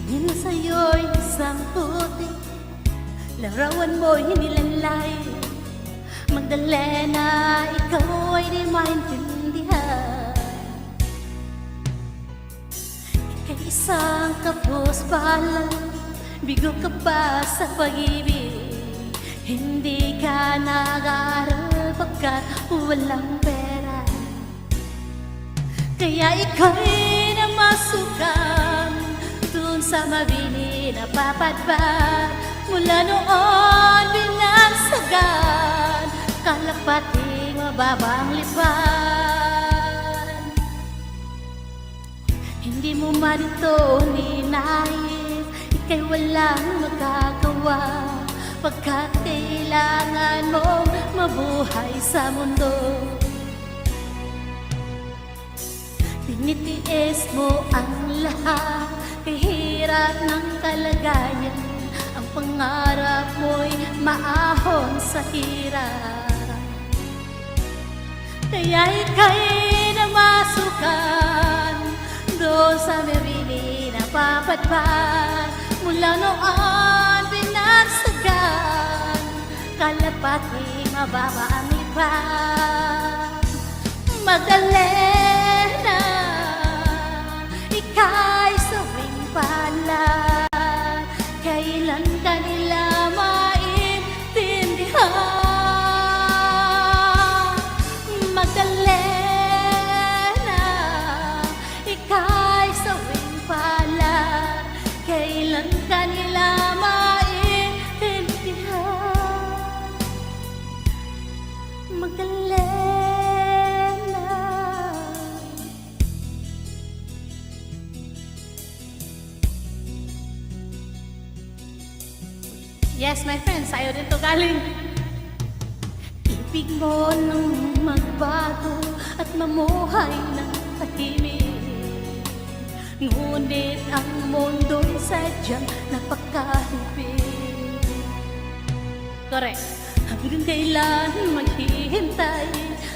Tingin sa'yo'y isang puti, larawan mo'y nilalay. Magdalena, ikaw ay di maintindihan. Ika'y isang kapos pala, bigo ka pa sa pag-ibig. Hindi ka nag-aaral pagkat walang pera, kaya ika'y namasukan dun sa mabini na papadpad. Mula noon binagsagan, kalapating mababang lipad. Hindi mo man ito ninais, ika'y walang magagawa, pagkat kailangan mong mabuhay sa mundo. Tinitiis mo ang lahat, kahirap ng kalagayan. Ang pangarap mo'y maahon sa hirap, kaya ika'y namasukan doon sa mabini na papadpad. Mula noon binagsagan, kalapating mababa ang lipad. Magdalena, ika'y sawing palad, kailan ka nila maintindihan? Magdalena, ika'y sawing palad, kailan ka nila maintindihan? Magdalena. Yes, my friends, sa'yo din to galing. Ibig mo nang magbago at mamuhay ng tahimik, ngunit ang mundo'y sadyang napakahigpit. Correct. Hanggang kailan maghihintay,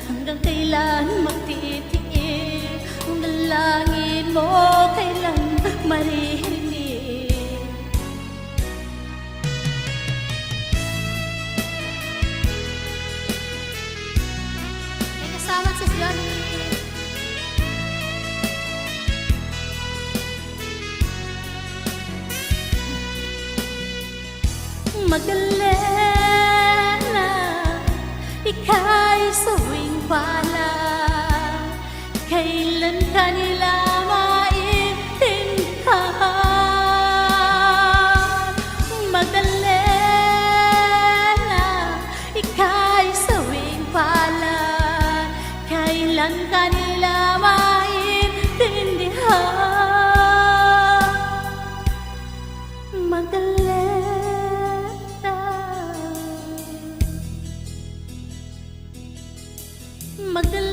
hanggang kailan magtitiis, ang dalangin mo kailan maririnig. Salamat sa Johnny. Magdalena, ika'y sawing palad, kailan ka nila maintindihan? Magdalena, ika'y sawing palad, kailan ka nila maintindihan? Magdalena, Magdalena.